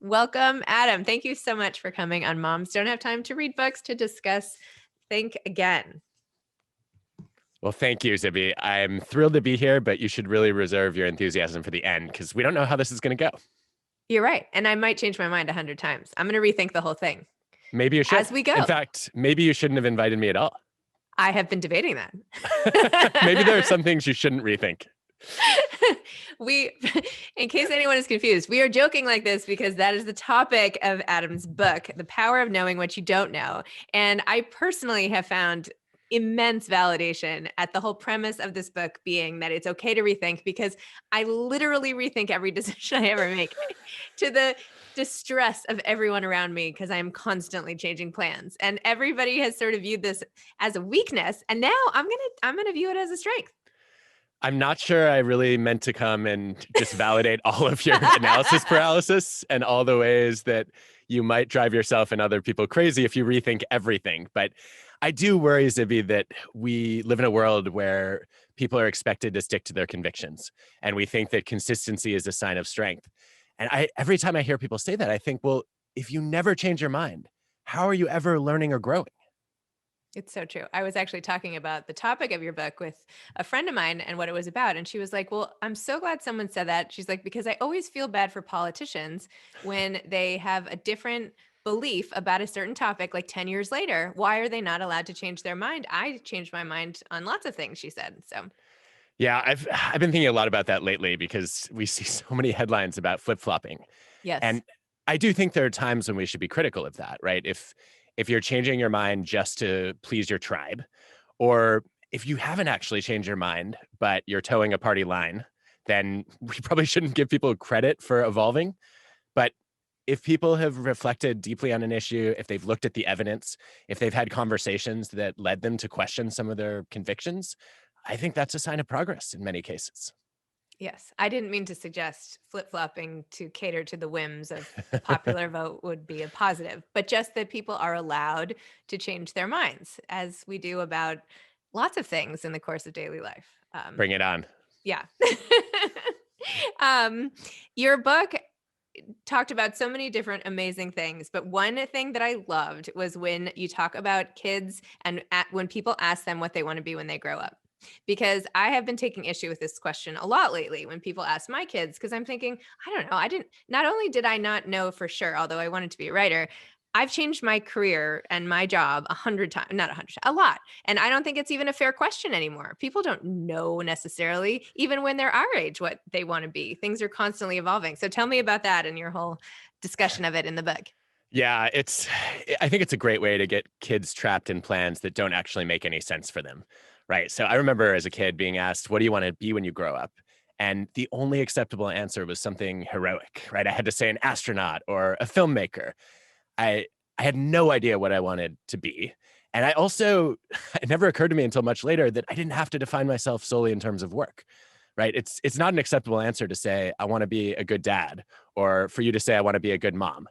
Welcome, Adam. Thank you so much for coming on Moms Don't Have Time to Read Books to discuss Think Again. Well, thank you, Zibby. I'm thrilled to be here, but you should really reserve your enthusiasm for the end because we don't know how this is going to go. You're right. And I might change my mind 100 times. I'm going to rethink the whole thing. Maybe you should. As we go. In fact, maybe you shouldn't have invited me at all. I have been debating that. Maybe there are some things you shouldn't rethink. In case anyone is confused, we are joking like this because that is the topic of Adam's book, The Power of Knowing What You Don't Know. And I personally have found immense validation at the whole premise of this book being that it's okay to rethink, because I literally rethink every decision I ever make to the distress of everyone around me, because I am constantly changing plans. And everybody has sort of viewed this as a weakness. And now I'm gonna view it as a strength. I'm not sure I really meant to come and just validate all of your analysis paralysis and all the ways that you might drive yourself and other people crazy if you rethink everything. But I do worry, Zibby, that we live in a world where people are expected to stick to their convictions. And we think that consistency is a sign of strength. And every time I hear people say that, I think, well, if you never change your mind, how are you ever learning or growing? It's so true. I was actually talking about the topic of your book with a friend of mine and what it was about. And she was like, well, I'm so glad someone said that. She's like, because I always feel bad for politicians when they have a different belief about a certain topic, like 10 years later. Why are they not allowed to change their mind? I changed my mind on lots of things, she said. So yeah, I've been thinking a lot about that lately because we see so many headlines about flip-flopping. yes. And I do think there are times when we should be critical of that, right? If you're changing your mind just to please your tribe, or if you haven't actually changed your mind, but you're towing a party line, then we probably shouldn't give people credit for evolving. But if people have reflected deeply on an issue, if they've looked at the evidence, if they've had conversations that led them to question some of their convictions, I think that's a sign of progress in many cases. Yes, I didn't mean to suggest flip-flopping to cater to the whims of the popular vote would be a positive, but just that people are allowed to change their minds, as we do about lots of things in the course of daily life. Bring it on. Yeah. Your book talked about so many different amazing things, but one thing that I loved was when you talk about kids and when people ask them what they want to be when they grow up. Because I have been taking issue with this question a lot lately when people ask my kids, because I'm thinking, I don't know. Not only did I not know for sure, although I wanted to be a writer, I've changed my career and my job 100 times, not 100, a lot. And I don't think it's even a fair question anymore. People don't know necessarily, even when they're our age, what they want to be. Things are constantly evolving. So tell me about that and your whole discussion of it in the book. Yeah, I think it's a great way to get kids trapped in plans that don't actually make any sense for them. Right. So I remember as a kid being asked, what do you want to be when you grow up? And the only acceptable answer was something heroic, right? I had to say an astronaut or a filmmaker. I had no idea what I wanted to be. And I also, it never occurred to me until much later that I didn't have to define myself solely in terms of work, right? It's not an acceptable answer to say, I want to be a good dad, or for you to say, I want to be a good mom.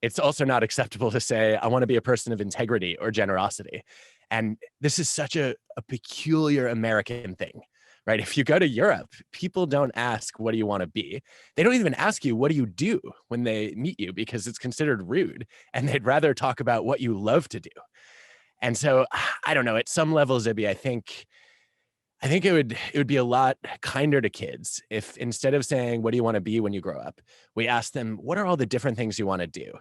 It's also not acceptable to say, I want to be a person of integrity or generosity. And this is such a peculiar American thing, right? If you go to Europe, people don't ask, what do you want to be? They don't even ask you, what do you do when they meet you? Because it's considered rude. And they'd rather talk about what you love to do. And so, I don't know, at some level, Zibby, I think it would be a lot kinder to kids if instead of saying, what do you want to be when you grow up, we ask them, what are all the different things you want to do?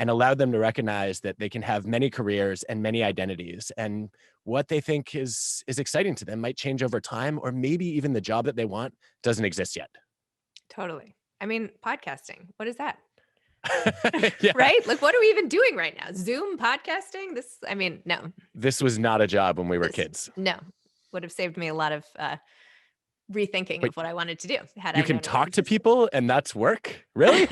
And allow them to recognize that they can have many careers and many identities, and what they think is exciting to them might change over time, or maybe even the job that they want doesn't exist yet. Totally. I mean, podcasting, what is that? Yeah. Right? Like, what are we even doing right now? Zoom podcasting? No. This was not a job when we were kids. No. Would have saved me a lot of rethinking of what I wanted to do. You can talk to people and that's work? Really?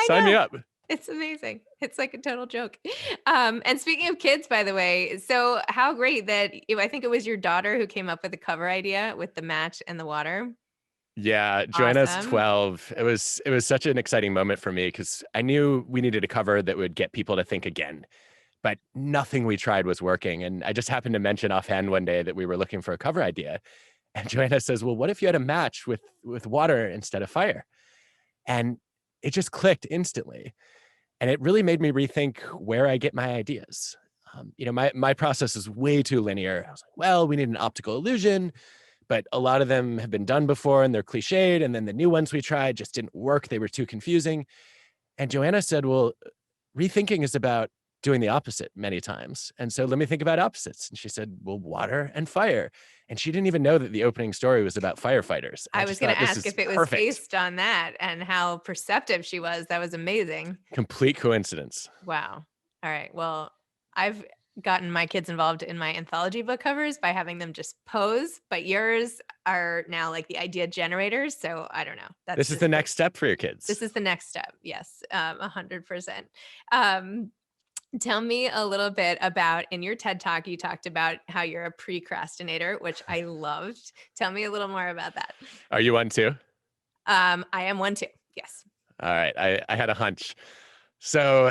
Sign me up. It's amazing. It's like a total joke. And speaking of kids, by the way, so how great that I think it was your daughter who came up with the cover idea with the match and the water. Yeah, Joanna's Awesome. 12. It was such an exciting moment for me because I knew we needed a cover that would get people to think again. But nothing we tried was working. And I just happened to mention offhand one day that we were looking for a cover idea. And Joanna says, well, what if you had a match with water instead of fire? And it just clicked instantly. And it really made me rethink where I get my ideas. My process is way too linear. I was like, well, we need an optical illusion, but a lot of them have been done before and they're cliched. And then the new ones we tried just didn't work. They were too confusing. And Joanna said, well, rethinking is about doing the opposite many times. And so let me think about opposites. And she said, well, water and fire. And she didn't even know that the opening story was about firefighters. I I was just going thought to this ask is if it was perfect. based on that and how perceptive she was. That was amazing. Complete coincidence. Wow. All right. Well, I've gotten my kids involved in my anthology book covers by having them just pose, but yours are now like the idea generators. So I don't know. This is the next step for your kids. This is the next step. Yes. 100%. Tell me a little bit about, in your TED Talk, you talked about how you're a pre-crastinator, which I loved. Tell me a little more about that. Are you one too? I am one too. Yes. All right. I had a hunch. So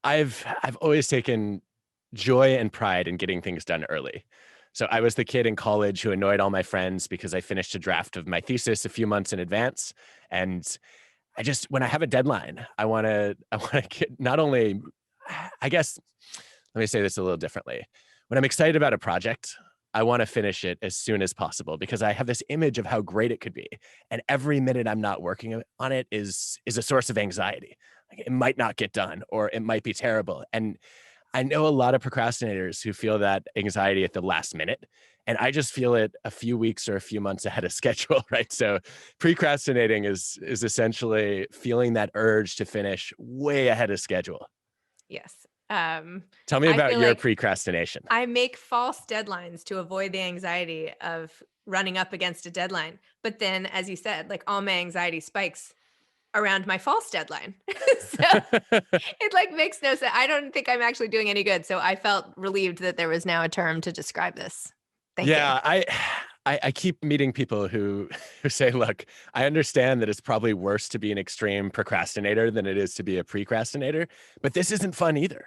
I've always taken joy and pride in getting things done early. So I was the kid in college who annoyed all my friends because I finished a draft of my thesis a few months in advance. And when I have a deadline, I want to get not only, I guess, let me say this a little differently. When I'm excited about a project, I want to finish it as soon as possible because I have this image of how great it could be. And every minute I'm not working on it is a source of anxiety. Like it might not get done or it might be terrible. And I know a lot of procrastinators who feel that anxiety at the last minute. And I just feel it a few weeks or a few months ahead of schedule, right? So procrastinating is essentially feeling that urge to finish way ahead of schedule. Yes. Tell me about your procrastination. I make false deadlines to avoid the anxiety of running up against a deadline. But then, as you said, like all my anxiety spikes around my false deadline. So it like makes no sense. I don't think I'm actually doing any good. So I felt relieved that there was now a term to describe this. Thank you. I keep meeting people who say, look, I understand that it's probably worse to be an extreme procrastinator than it is to be a precrastinator, but this isn't fun either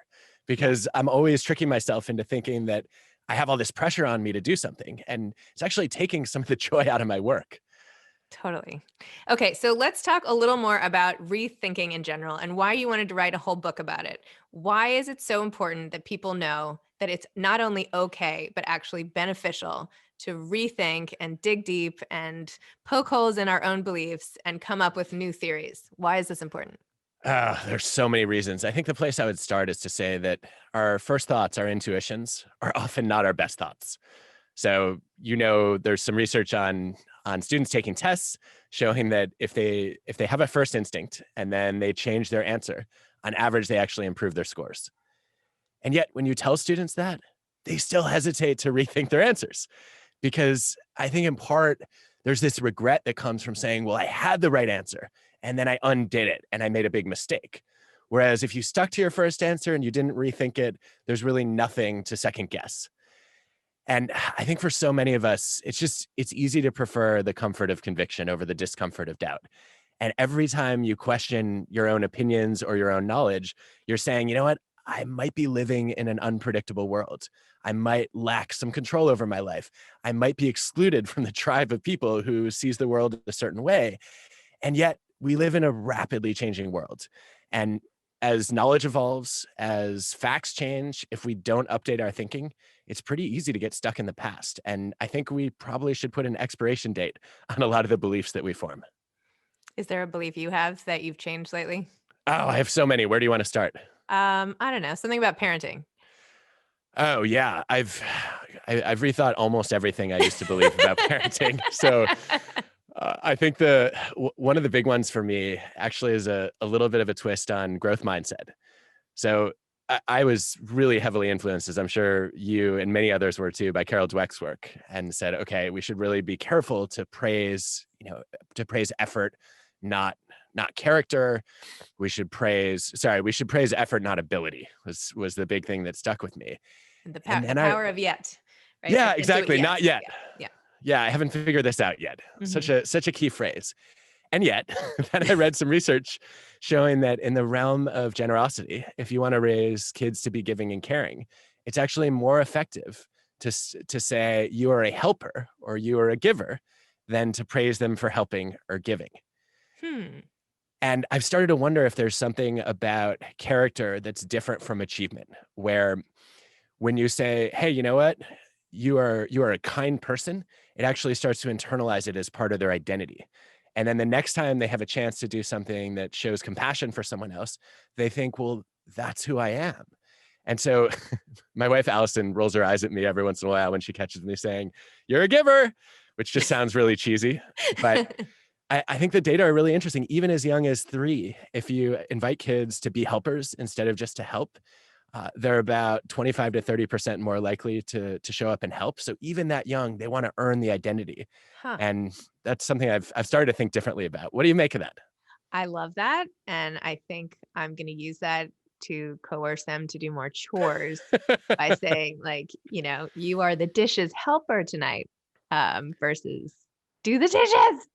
because I'm always tricking myself into thinking that I have all this pressure on me to do something. And it's actually taking some of the joy out of my work. Totally. Okay, so let's talk a little more about rethinking in general and why you wanted to write a whole book about it. Why is it so important that people know that it's not only okay, but actually beneficial to rethink and dig deep and poke holes in our own beliefs and come up with new theories? Why is this important? There's so many reasons. I think the place I would start is to say that our first thoughts, our intuitions, are often not our best thoughts. So, there's some research on students taking tests showing that if they have a first instinct and then they change their answer, on average, they actually improve their scores. And yet when you tell students that, they still hesitate to rethink their answers because I think in part, there's this regret that comes from saying, well, I had the right answer and then I undid it and I made a big mistake. Whereas if you stuck to your first answer and you didn't rethink it, there's really nothing to second guess. And I think for so many of us, it's easy to prefer the comfort of conviction over the discomfort of doubt. And every time you question your own opinions or your own knowledge, you're saying, you know what? I might be living in an unpredictable world. I might lack some control over my life. I might be excluded from the tribe of people who sees the world a certain way. And yet we live in a rapidly changing world. And as knowledge evolves, as facts change, if we don't update our thinking, it's pretty easy to get stuck in the past. And I think we probably should put an expiration date on a lot of the beliefs that we form. Is there a belief you have that you've changed lately? Oh, I have so many. Where do you want to start? I don't know. Something about parenting. Oh yeah, I've rethought almost everything I used to believe about parenting. So I think one of the big ones for me actually is a little bit of a twist on growth mindset. So I was really heavily influenced, as I'm sure you and many others were too, by Carol Dweck's work, and said, okay, we should really be careful to praise effort, not character. We should praise effort, not ability, was the big thing that stuck with me. The power of yet. Right? Yeah, exactly. Not yet. Yeah. Yeah, I haven't figured this out yet. Mm-hmm. Such a key phrase. And yet, then I read some research showing that in the realm of generosity, if you want to raise kids to be giving and caring, it's actually more effective to say you are a helper or you are a giver than to praise them for helping or giving. And I've started to wonder if there's something about character that's different from achievement, where when you say, "Hey, you know what? You are a kind person," it actually starts to internalize it as part of their identity. And then the next time they have a chance to do something that shows compassion for someone else, they think, "Well, that's who I am." And so my wife Allison rolls her eyes at me every once in a while when she catches me saying, "You're a giver," which just sounds really cheesy. But I think the data are really interesting. Even as young as 3, if you invite kids to be helpers instead of just to help, they're about 25 to 30% more likely to show up and help. So even that young, they want to earn the identity. Huh. And that's something I've started to think differently about. What do you make of that? I love that. And I think I'm going to use that to coerce them to do more chores by saying, like, you are the dishes helper tonight, versus do the dishes.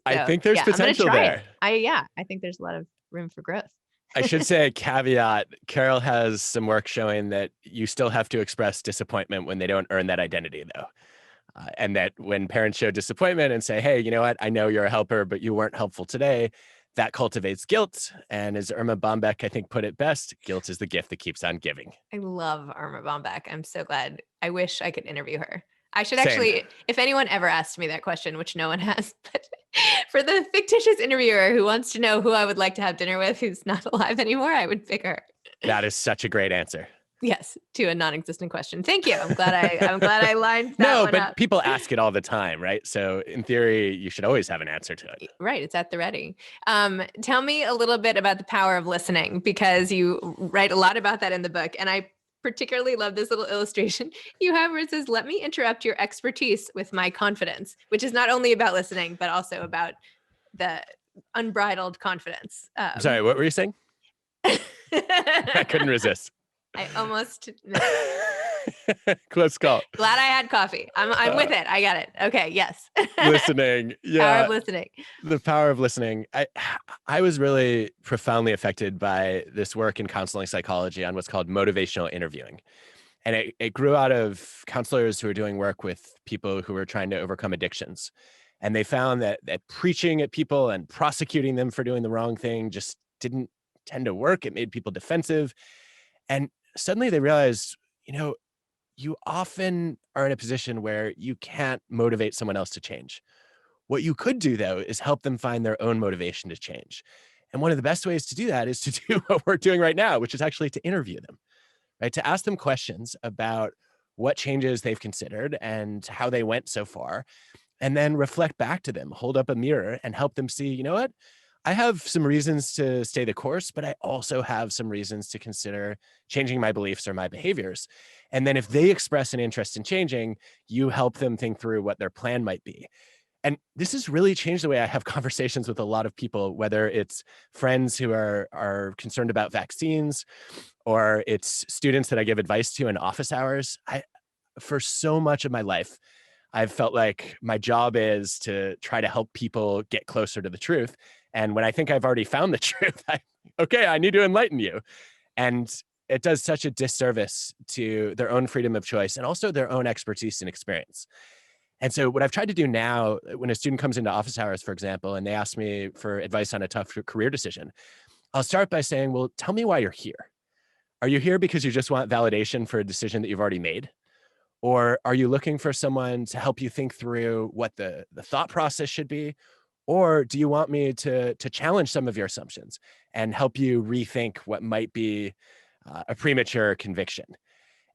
I So think there's yeah, I'm going to potential try it. there. I think there's a lot of room for growth. I should say a caveat. Carol has some work showing that you still have to express disappointment when they don't earn that identity, though. And that when parents show disappointment and say, "Hey, you know what? I know you're a helper, but you weren't helpful today," that cultivates guilt. And as Irma Bombeck, I think, put it best, guilt is the gift that keeps on giving. I love Irma Bombeck. I'm so glad. I wish I could interview her. I should Same. actually, if anyone ever asked me that question, which no one has, but for the fictitious interviewer who wants to know who I would like to have dinner with who's not alive anymore, I would pick her. That is such a great answer. Yes, to a non-existent question. Thank you. I'm glad I lined that No, one but up. people ask it all the time, right? So in theory, you should always have an answer to it. Right, it's at the ready. Tell me a little bit about the power of listening, because you write a lot about that in the book, and I particularly love this little illustration you have where it says, "Let me interrupt your expertise with my confidence," which is not only about listening, but also about the unbridled confidence. I'm sorry, what were you saying? I couldn't resist. I almost missed it. Close call. Glad I had coffee. I'm with it. I got it. Okay, yes. Listening. Power Yeah. of listening. The power of listening. I was really profoundly affected by this work in counseling psychology on what's called motivational interviewing. And it grew out of counselors who were doing work with people who were trying to overcome addictions. And they found that preaching at people and prosecuting them for doing the wrong thing just didn't tend to work. It made people defensive. And suddenly they realized, you know, you often are in a position where you can't motivate someone else to change. What you could do, though, is help them find their own motivation to change. And one of the best ways to do that is to do what we're doing right now, which is actually to interview them, right? To ask them questions about what changes they've considered and how they went so far, and then reflect back to them, hold up a mirror and help them see, you know what? I have some reasons to stay the course, but I also have some reasons to consider changing my beliefs or my behaviors. And then if they express an interest in changing, you help them think through what their plan might be. And this has really changed the way I have conversations with a lot of people, whether it's friends who are concerned about vaccines or it's students that I give advice to in office hours. For so much of my life, I've felt like my job is to try to help people get closer to the truth. And when I think I've already found the truth, okay, I need to enlighten you. And it does such a disservice to their own freedom of choice and also their own expertise and experience. And so what I've tried to do now, when a student comes into office hours, for example, and they ask me for advice on a tough career decision, I'll start by saying, well, tell me why you're here. Are you here because you just want validation for a decision that you've already made? Or are you looking for someone to help you think through what the thought process should be? Or do you want me to challenge some of your assumptions and help you rethink what might be a premature conviction?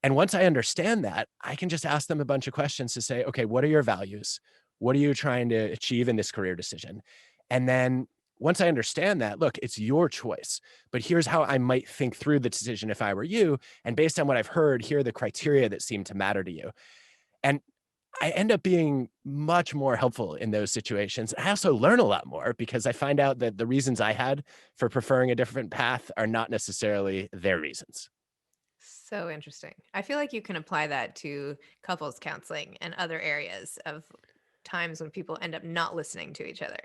And once I understand that, I can just ask them a bunch of questions to say, okay, what are your values? What are you trying to achieve in this career decision? And then once I understand that, look, it's your choice, but here's how I might think through the decision if I were you. And based on what I've heard, here are the criteria that seem to matter to you. And I end up being much more helpful in those situations. I also learn a lot more because I find out that the reasons I had for preferring a different path are not necessarily their reasons. So interesting. I feel like you can apply that to couples counseling and other areas of times when people end up not listening to each other,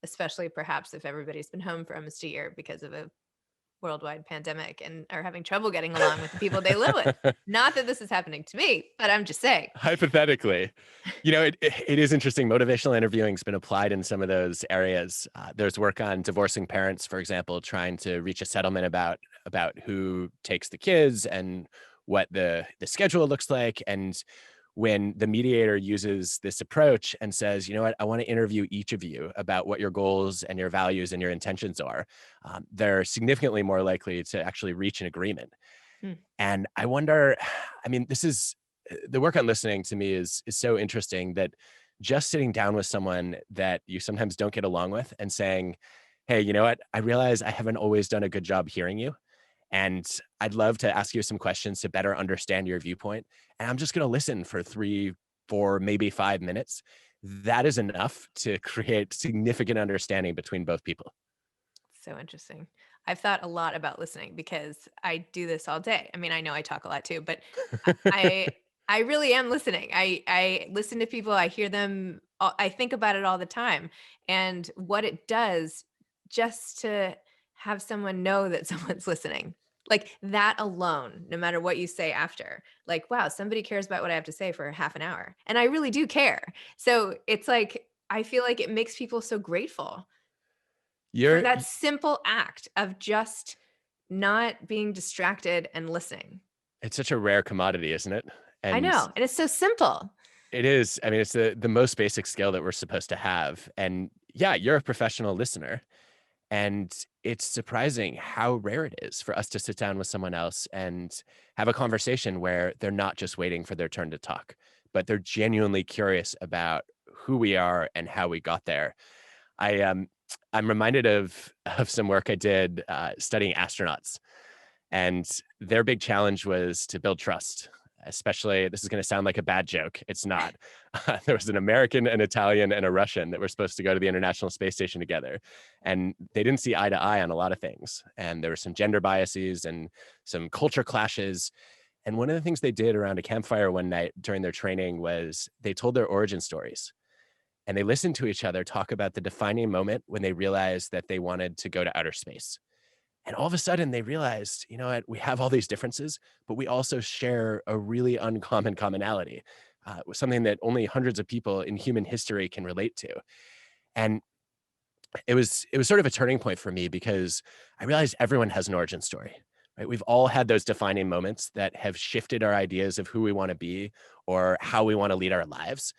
especially perhaps if everybody's been home for almost a year because of a worldwide pandemic and are having trouble getting along with the people they live with. Not that this is happening to me, but I'm just saying. Hypothetically, it is interesting. Motivational interviewing has been applied in some of those areas. There's work on divorcing parents, for example, trying to reach a settlement about who takes the kids and what the schedule looks like. And when the mediator uses this approach and says, you know what, I want to interview each of you about what your goals and your values and your intentions are, they're significantly more likely to actually reach an agreement. Hmm. And I wonder, I mean, this is the work on listening to me is so interesting that just sitting down with someone that you sometimes don't get along with and saying, hey, you know what, I realize I haven't always done a good job hearing you. And I'd love to ask you some questions to better understand your viewpoint. And I'm just going to listen for 3, 4, maybe 5 minutes. That is enough to create significant understanding between both people. So interesting. I've thought a lot about listening because I do this all day. I mean, I know I talk a lot too, but I I really am listening. I listen to people, I hear them, I think about it all the time and what it does just to have someone know that someone's listening. Like that alone, no matter what you say after. Like, wow, somebody cares about what I have to say for half an hour. And I really do care. So, it's like I feel like it makes people so grateful for You're that simple act of just not being distracted and listening. It's such a rare commodity, isn't it? I And know, and it's so simple. it is. I mean, it's the most basic skill that we're supposed to have. And yeah, you're a professional listener. And it's surprising how rare it is for us to sit down with someone else and have a conversation where they're not just waiting for their turn to talk, but they're genuinely curious about who we are and how we got there. I I'm reminded of some work I did studying astronauts, and their big challenge was to build trust. Especially, this is going to sound like a bad joke. It's not. There was an American, an Italian, and a Russian that were supposed to go to the International Space Station together. And they didn't see eye to eye on a lot of things. And there were some gender biases and some culture clashes. And one of the things they did around a campfire one night during their training was they told their origin stories. And they listened to each other talk about the defining moment when they realized that they wanted to go to outer space. And all of a sudden they realized, you know what, we have all these differences, but we also share a really uncommon commonality, something that only hundreds of people in human history can relate to. And it was sort of a turning point for me because I realized everyone has an origin story, right? We've all had those defining moments that have shifted our ideas of who we want to be or how we want to lead our lives.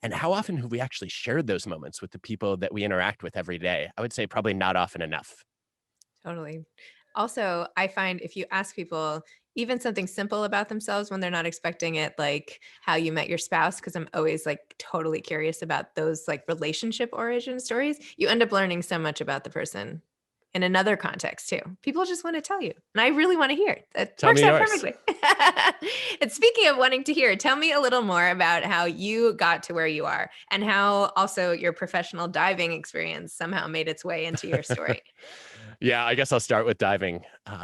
And how often have we actually shared those moments with the people that we interact with every day? I would say probably not often enough. Totally. Also, I find if you ask people even something simple about themselves when they're not expecting it, like how you met your spouse, because I'm always like totally curious about those like relationship origin stories, you end up learning so much about the person in another context too. People just want to tell you, and I really want to hear it. It Tell works me out yours. perfectly. And speaking of wanting to hear, tell me a little more about how you got to where you are and how also your professional diving experience somehow made its way into your story. Yeah, I guess I'll start with diving.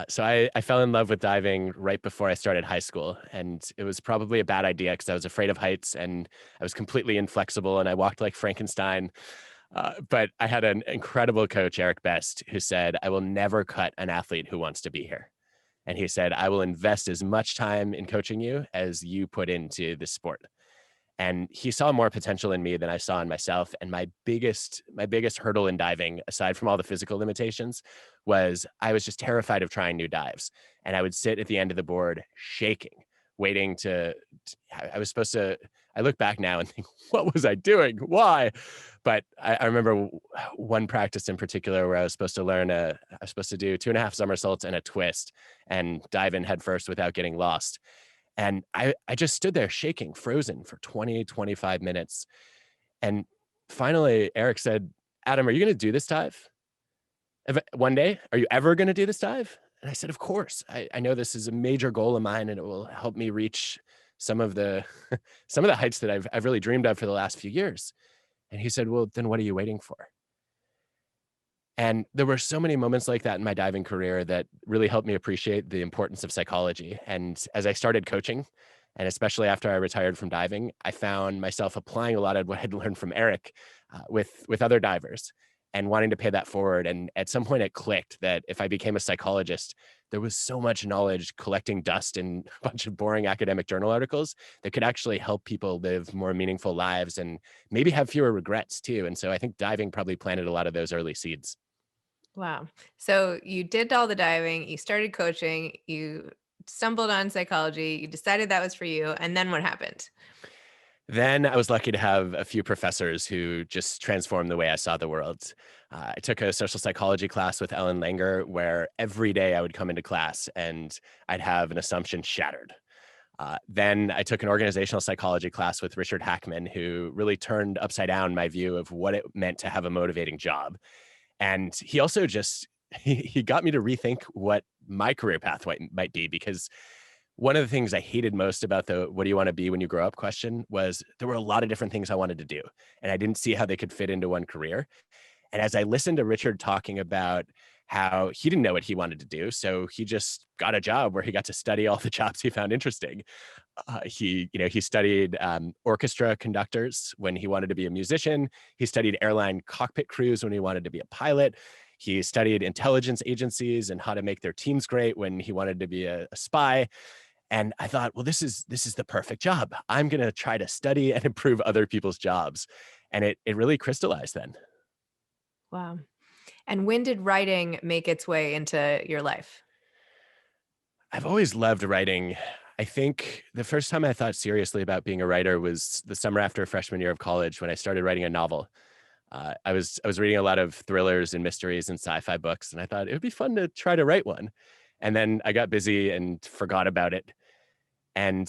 So I fell in love with diving right before I started high school. And it was probably a bad idea because I was afraid of heights and I was completely inflexible and I walked like Frankenstein. But I had an incredible coach, Eric Best, who said, I will never cut an athlete who wants to be here. And he said, I will invest as much time in coaching you as you put into this sport. And he saw more potential in me than I saw in myself. And my biggest hurdle in diving, aside from all the physical limitations, was I was just terrified of trying new dives. And I would sit at the end of the board shaking, waiting I was supposed to, I look back now and think, what was I doing? Why? But I remember one practice in particular where I was supposed to do 2.5 somersaults and a twist and dive in headfirst without getting lost. And I just stood there shaking, frozen for 20, 25 minutes. And finally, Eric said, Adam, are you going to do this dive? One day? Are you ever going to do this dive? And I said, of course. I know this is a major goal of mine and it will help me reach some of the some of the heights that I've really dreamed of for the last few years. And he said, well, then what are you waiting for? And there were so many moments like that in my diving career that really helped me appreciate the importance of psychology. And as I started coaching, and especially after I retired from diving, I found myself applying a lot of what I'd learned from Eric with other divers. and wanting to pay that forward. And at some point it clicked that if I became a psychologist, there was so much knowledge collecting dust in a bunch of boring academic journal articles that could actually help people live more meaningful lives and maybe have fewer regrets too. And so I think diving probably planted a lot of those early seeds. Wow. So you did all the diving, you started coaching, you stumbled on psychology, you decided that was for you, and then what happened? Then I was lucky to have a few professors who just transformed the way I saw the world. I took a social psychology class with Ellen Langer, where every day I would come into class and I'd have an assumption shattered. Then I took an organizational psychology class with Richard Hackman, who really turned upside down my view of what it meant to have a motivating job. And he also just he got me to rethink what my career path might be, because one of the things I hated most about the "what do you want to be when you grow up" question was there were a lot of different things I wanted to do, and I didn't see how they could fit into one career. And as I listened to Richard talking about how he didn't know what he wanted to do, so he just got a job where he got to study all the jobs he found interesting. He studied orchestra conductors when he wanted to be a musician. He studied airline cockpit crews when he wanted to be a pilot. He studied intelligence agencies and how to make their teams great when he wanted to be a spy. And I thought, well, this is the perfect job. I'm going to try to study and improve other people's jobs. And it really crystallized then. Wow. And when did writing make its way into your life? I've always loved writing. I think the first time I thought seriously about being a writer was the summer after freshman year of college when I started writing a novel. I was reading a lot of thrillers and mysteries and sci-fi books, and I thought it would be fun to try to write one. And then I got busy and forgot about it. And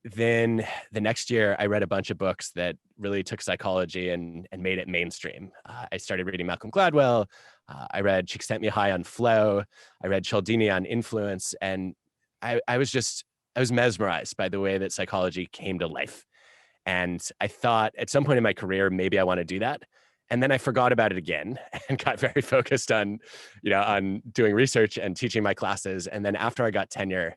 then the next year, I read a bunch of books that really took psychology and made it mainstream. I started reading Malcolm Gladwell. I read Csikszentmihalyi on flow. I read Cialdini on influence. And I was mesmerized by the way that psychology came to life. And I thought at some point in my career, maybe I want to do that. And then I forgot about it again and got very focused on doing research and teaching my classes. And then after I got tenure,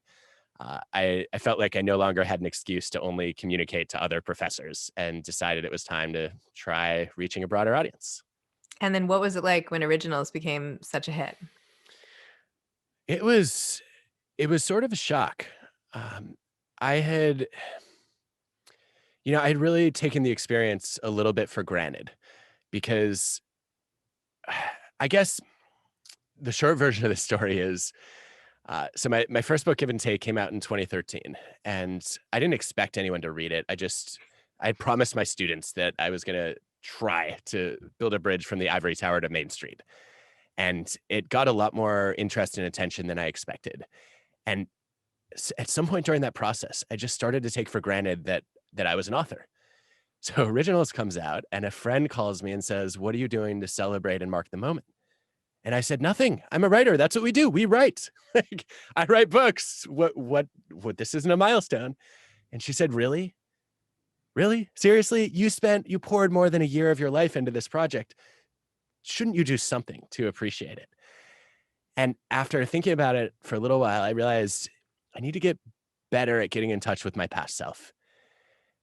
I felt like I no longer had an excuse to only communicate to other professors and decided it was time to try reaching a broader audience. And then what was it like when originals became such a hit? It was it was sort of a shock. Um, I had, I had really taken the experience a little bit for granted because I guess the short version of the story is so my first book, Give and Take, came out in 2013, and I didn't expect anyone to read it. I had promised my students that I was going to try to build a bridge from the ivory tower to Main Street, and it got a lot more interest and attention than I expected. And at some point during that process, I just started to take for granted that I was an author. So Originals comes out, and a friend calls me and says, "What are you doing to celebrate and mark the moment?" And I said, "Nothing. I'm a writer. That's what we do. We write. Like, I write books. What, this isn't a milestone." And she said, "Really? Really? Seriously? You poured more than a year of your life into this project. Shouldn't you do something to appreciate it?" And after thinking about it for a little while, I realized I need to get better at getting in touch with my past self.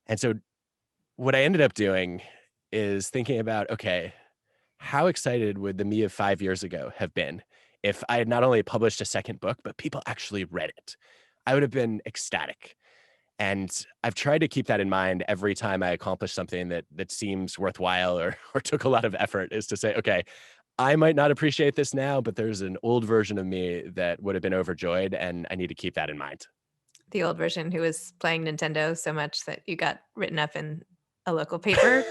And so what I ended up doing is thinking about, okay, how excited would the me of 5 years ago have been if I had not only published a second book, but people actually read it? I would have been ecstatic. And I've tried to keep that in mind every time I accomplish something that seems worthwhile or took a lot of effort, is to say, okay, I might not appreciate this now, but there's an old version of me that would have been overjoyed, and I need to keep that in mind. The old version who was playing Nintendo so much that you got written up in a local paper?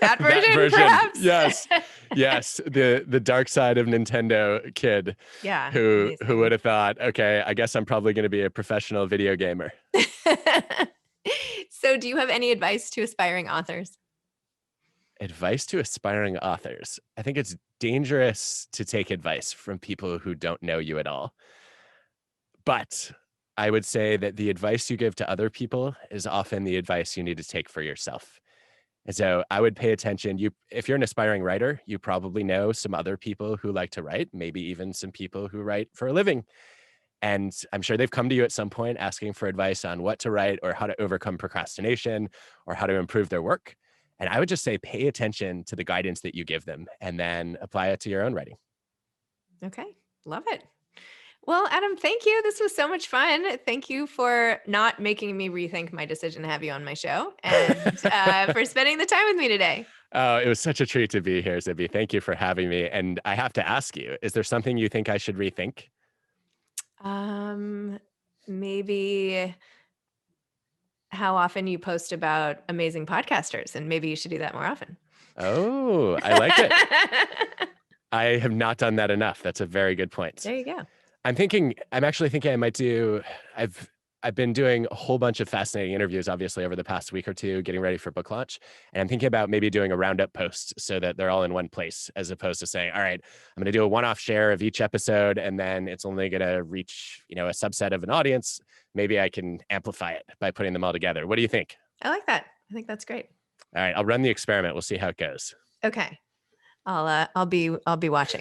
That That version, version, perhaps? yes, yes, the dark side of Nintendo kid Yeah, who would amazing. have thought, okay, I guess I'm probably going to be a professional video gamer. So do you have any advice to aspiring authors? Advice to aspiring authors. I think it's dangerous to take advice from people who don't know you at all. But I would say that the advice you give to other people is often the advice you need to take for yourself. And so I would pay attention. If you're an aspiring writer, you probably know some other people who like to write, maybe even some people who write for a living. And I'm sure they've come to you at some point asking for advice on what to write or how to overcome procrastination or how to improve their work. And I would just say, pay attention to the guidance that you give them and then apply it to your own writing. Okay. Love it. Well, Adam, thank you. This was so much fun. Thank you for not making me rethink my decision to have you on my show and for spending the time with me today. Oh, it was such a treat to be here, Zibby. Thank you for having me. And I have to ask you, is there something you think I should rethink? Maybe how often you post about amazing podcasters, and maybe you should do that more often. Oh, I like it. I have not done that enough. That's a very good point. There you go. I'm actually thinking I might do, I've been doing a whole bunch of fascinating interviews, obviously, over the past week or two, getting ready for book launch. And I'm thinking about maybe doing a roundup post so that they're all in one place, as opposed to saying, all right, I'm going to do a one-off share of each episode, and then it's only going to reach, a subset of an audience. Maybe I can amplify it by putting them all together. What do you think? I like that. I think that's great. All right, I'll run the experiment. We'll see how it goes. Okay. I'll be watching.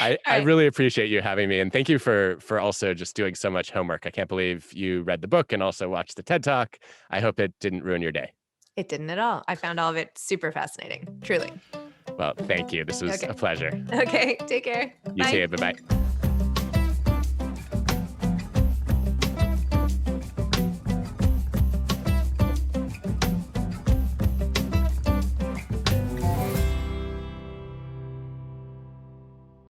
I really appreciate you having me, and thank you for also just doing so much homework. I can't believe you read the book and also watched the TED Talk. I hope it didn't ruin your day. It didn't at all. I found all of it super fascinating, truly. Well, thank you. This was a pleasure. Okay, take care. You too. Bye-bye.